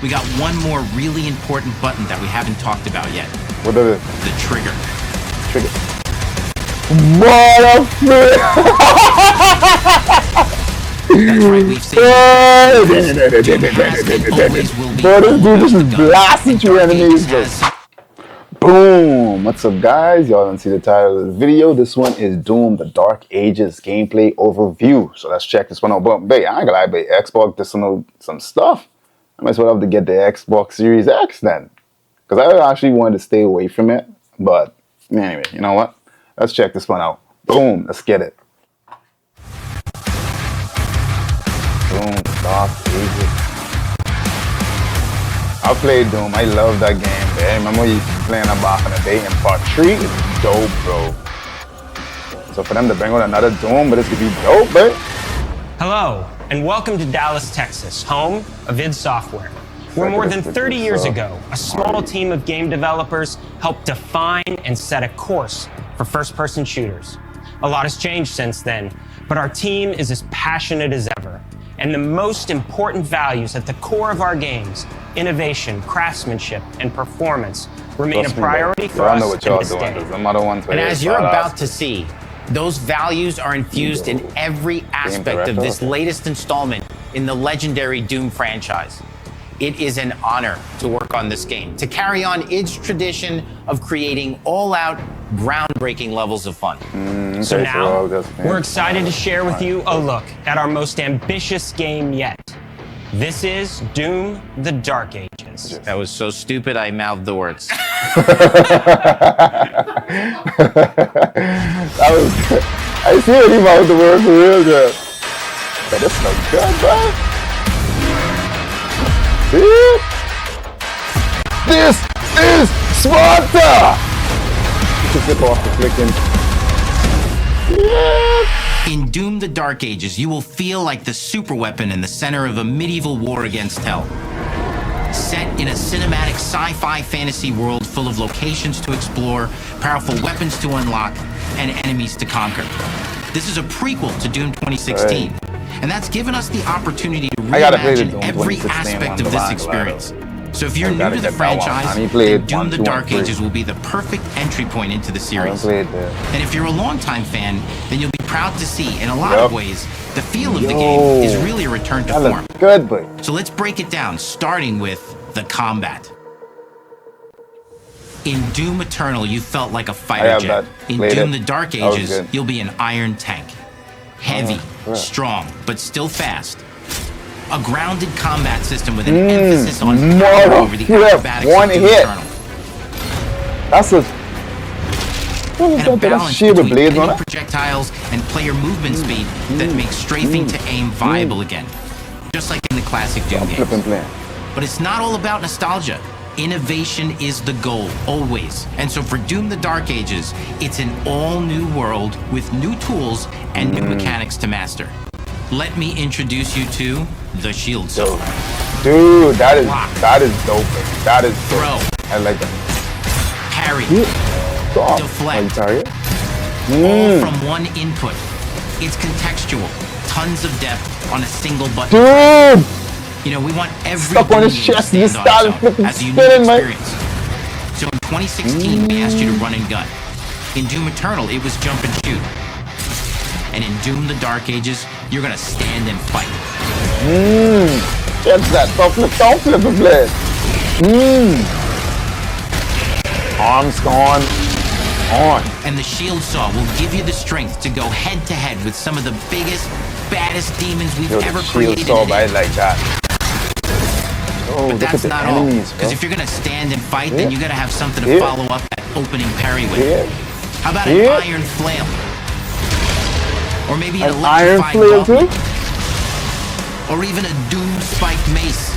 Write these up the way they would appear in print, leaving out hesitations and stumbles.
we got one more really important button that we haven't talked about yet. What is it? The trigger. Trigger. What a frick! That's right, we've seen Bro, this dude just is blasting through enemies, bro. Boom! What's up, guys? Y'all don't see the title of the video. This one is Doom: The Dark Ages gameplay overview. So let's check this one out. But babe, I ain't gonna lie, babe. Xbox did some stuff. I might as well have to get the Xbox Series X then, because I actually wanted to stay away from it. But anyway, you know what? Let's check this one out. Boom! Let's get it. Doom: Dark Ages. I played Doom. I love that game. I remember you playing that back in the day, and part 3 is dope, bro. So for them to bring out another Doom, but this could be dope, babe. Hello, and welcome to Dallas, Texas, home of id Software, where more than 30 years ago, a small team of game developers helped define and set a course for first-person shooters. A lot has changed since then, but our team is as passionate as ever. And the most important values at the core of our games, innovation, craftsmanship, and performance, remain a priority for us to this day. And as you're about to see, those values are infused in every aspect of this latest installment in the legendary Doom franchise. It is an honor to work on this game, to carry on id's tradition of creating all-out, groundbreaking levels of fun. So now, we're excited to share with you a look at our most ambitious game yet. This is Doom: The Dark Ages. That was so stupid, I mouthed the words. I see what he mouthed the words for real good. But this looks good, bro. This is Sparta! You can flip off the flicking. Yeah. In Doom: The Dark Ages, you will feel like the superweapon in the center of a medieval war against hell. Set in a cinematic sci-fi fantasy world full of locations to explore, powerful weapons to unlock, and enemies to conquer. This is a prequel to Doom 2016. And that's given us the opportunity to reimagine every aspect of this experience. So if you're new to the franchise, then Doom: The Dark Ages will be the perfect entry point into the series. And if you're a longtime fan, then you'll be proud to see, in a lot of ways, the feel of the game is really a return to form. Good, boy. So let's break it down, starting with the combat. In Doom Eternal, you felt like a fighter jet. In Doom: The Dark Ages, you'll be an iron tank. Heavy, strong, but still fast. A grounded combat system with an emphasis on power over the acrobatics of Doom Eternal. That's a... And a balance between enemy projectiles and player movement speed that makes strafing to aim viable again. Just like in the classic Doom games. But it's not all about nostalgia. Innovation is the goal, always. And so for Doom: The Dark Ages, it's an all-new world with new tools and new mechanics to master. Let me introduce you to the shield saw. Dude, that is dope. That is dope. Throw. I like that. Parry. Deflect. All from one input. It's contextual. Tons of depth on a single button. Dude! You know, we want every Stuck on his chest and started flipping as a unique experience. So in 2016, we asked you to run and gun. In Doom Eternal, it was jump and shoot. And in Doom: The Dark Ages, you're gonna stand and fight. Catch that. Don't flip the blade. Arms gone. On. And the shield saw will give you the strength to go head to head with some of the biggest, baddest demons we've ever created. Shield saw, I like that. But that's not all. Because if you're gonna stand and fight, then you gotta have something to follow up that opening parry with. How about an iron flail? Or maybe an electrified gauntlet? Or even a Doom spiked mace.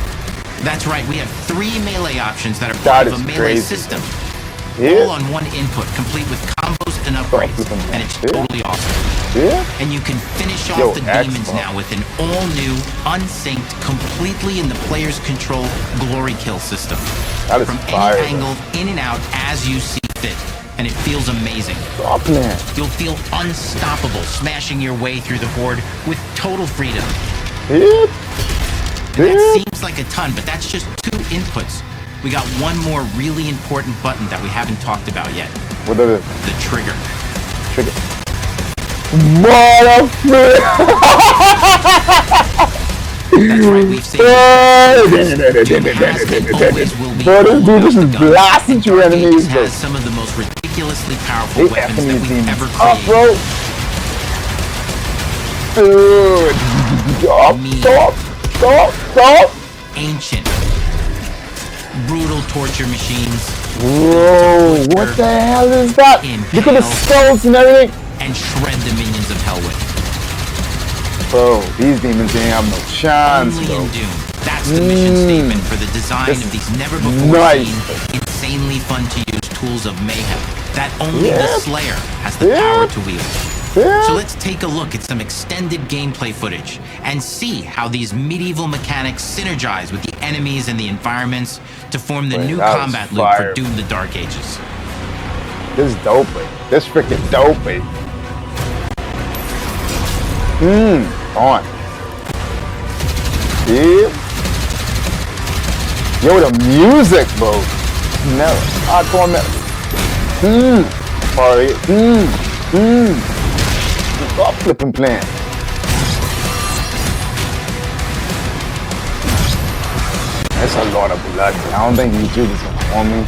That's right, we have 3 melee options that are part of a melee system. All on one input, complete with combos and upgrades. And it's totally awesome. And you can finish off the demons now with an all-new, unsynced, completely in the player's control glory kill system. From any angle, in and out, as you see fit. And it feels amazing. You'll feel unstoppable, smashing your way through the horde with total freedom. And that seems like a ton, but that's just 2 inputs. We got one more really important button that we haven't talked about yet. What is it? The trigger. Trigger. Motherfucker! That's right, we've seen Bro, this dude just is blasting through enemies, bro. Has some of the most ridiculously powerful weapons that we've ever up, created. bro. Dude, stop. Ancient, brutal torture machines. Whoa, what the hell is that? Look at the skulls and everything. And shred the minions of hell with. Bro, these demons ain't have no chance, Only bro. in Doom. That's the mission statement for the design of these never-before-seen, insanely fun-to-use tools of mayhem that only the Slayer has the power to wield. So let's take a look at some extended gameplay footage and see how these medieval mechanics synergize with the enemies and the environments to form the new combat loop for Doom: The Dark Ages. This is dope, man. This freaking dope, man. On. Yeah. Yo, the music, bro. Never. Hardcore metal. Party. Stop flipping playing. That's a lot of blood. I don't think YouTube is gonna harm me.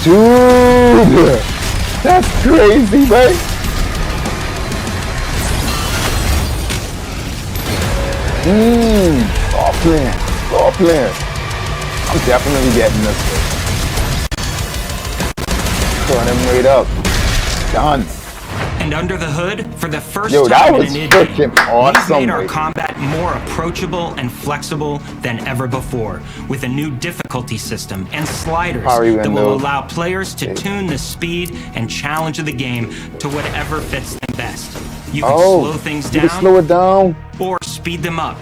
Dude, that's crazy, man. Stop playing. I'm definitely getting this one. Turn him right up. Done. And under the hood, for the first Yo, that time was in an freaking awesome. we've made our combat more approachable and flexible than ever before, with a new difficulty system and sliders that will allow players to tune the speed and challenge of the game to whatever fits them best. You can slow things down, you can slow it down, or speed them up.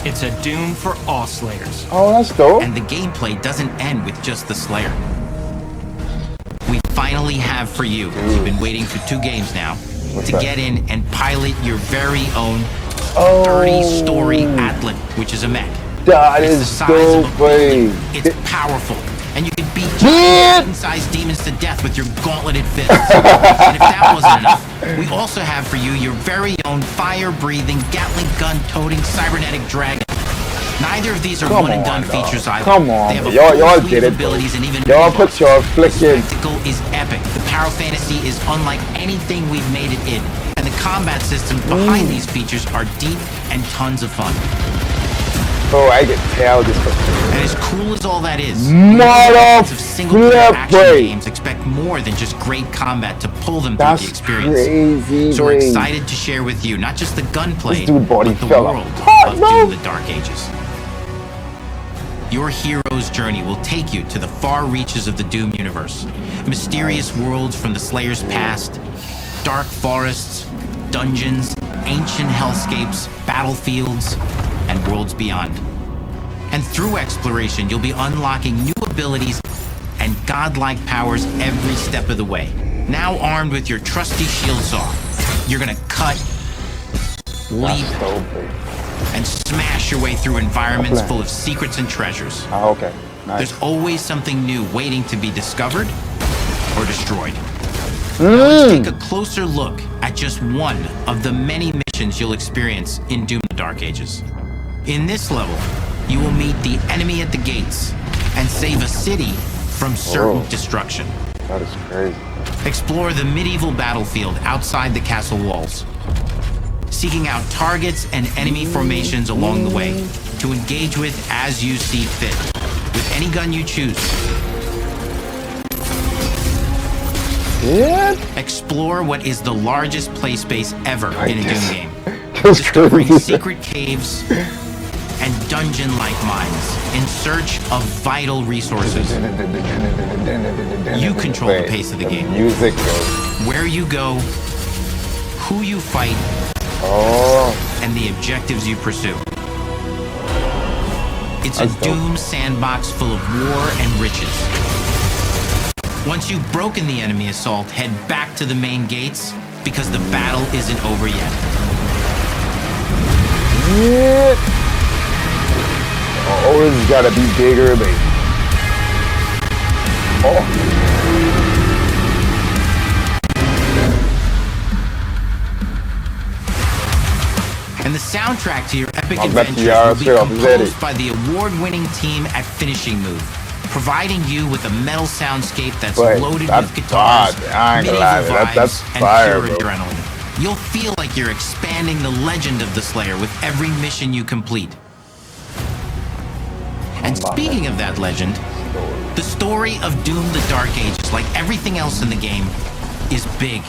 It's a Doom for all Slayers. Oh, that's dope. And the gameplay doesn't end with just the Slayer. We finally have for you, you've been waiting for 2 games now, to get in and pilot your very own 30-story Atlan, which is a mech. That is dope, babe. It's powerful, and you can beat giant-sized demons to death with your gauntleted fists. And if that wasn't enough, we also have for you your very own fire-breathing, Gatling gun-toting cybernetic dragon. Neither of these are one-and-done features either. Come on, y'all did it. Y'all put your flicking. The spectacle is epic. The Power Fantasy is unlike anything we've made it in, and the combat systems behind these features are deep and tons of fun. Oh, I can tell this. And as cool as all that is, fans of single-player action games expect more than just great combat to pull them through the experience. Crazy, so we're excited to share with you not just the gunplay, but the world of Doom: The Dark Ages. Your hero's journey will take you to the far reaches of the Doom universe. Mysterious worlds from the Slayer's past, dark forests, dungeons, ancient hellscapes, battlefields, and worlds beyond. And through exploration, you'll be unlocking new abilities and godlike powers every step of the way. Now armed with your trusty shield saw, you're gonna cut, leap, and smash your way through environments full of secrets and treasures. Oh, okay. Nice. There's always something new waiting to be discovered or destroyed. Now let's take a closer look at just one of the many missions you'll experience in Doom: The Dark Ages. In this level, you will meet the enemy at the gates and save a city from certain destruction. That is crazy. Explore the medieval battlefield outside the castle walls, seeking out targets and enemy formations along the way to engage with as you see fit, with any gun you choose. Explore what is the largest play space ever in a Doom game, discovering secret caves and dungeon-like mines in search of vital resources. You control the pace of the game. Music, where you go, who you fight, and the objectives you pursue. It's a Doom sandbox full of war and riches. Once you've broken the enemy assault, head back to the main gates, because the battle isn't over yet. Shit. Oh, this has gotta be bigger, baby. Oh. And the soundtrack to your epic I'll bet adventures you will be straight off his composed head. by the award-winning team at Finishing Move, providing you with a metal soundscape that's loaded with guitars, medieval vibes, and fire, pure bro. adrenaline. You'll feel like you're expanding the legend of the Slayer with every mission you complete. And speaking of that legend, the story of Doom: The Dark Ages, like everything else in the game, is big.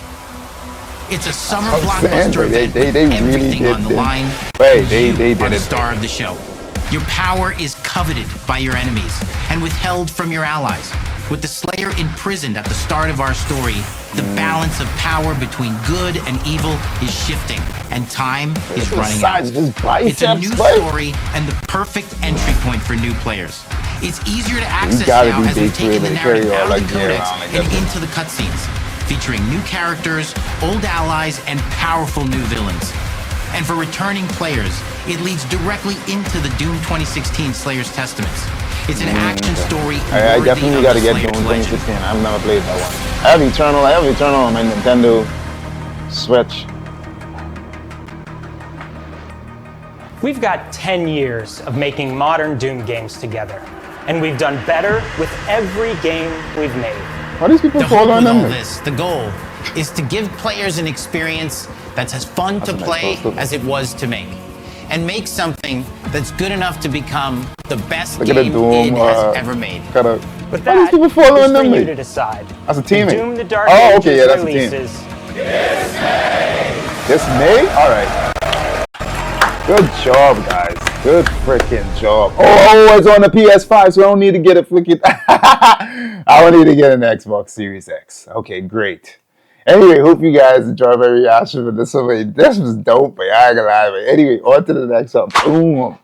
It's a summer blockbuster event with everything on the line. They did are the it. star of the show. Your power is coveted by your enemies and withheld from your allies. With the Slayer imprisoned at the start of our story, the balance of power between good and evil is shifting, and time is running out. It's a new story and the perfect entry point for new players. It's easier to access now as we've taken the narrative out of the codex and into the cutscenes, featuring new characters, old allies, and powerful new villains. And for returning players, it leads directly into the Doom 2016 Slayer's Testaments. It's an action story. I definitely got to get Doom 2016. I've never played that one. I have Eternal on my Nintendo Switch. We've got 10 years of making modern Doom games together, and we've done better with every game we've made. Why do these people fall on them? The goal is to give players an experience that's as fun to play as it was to make, and make something that's good enough to become the best game id has ever made. But that is for you to decide. As a teammate. Doom: The Dark Ages releases this May? All right. Good job, guys. Good freaking job. Oh, it's on the PS5, so I don't need to get a freaking... I don't need to get an Xbox Series X. Okay, great. Anyway, hope you guys enjoyed my reaction to this. This was dope, man. I ain't gonna lie, man. Anyway, on to the next one. Boom.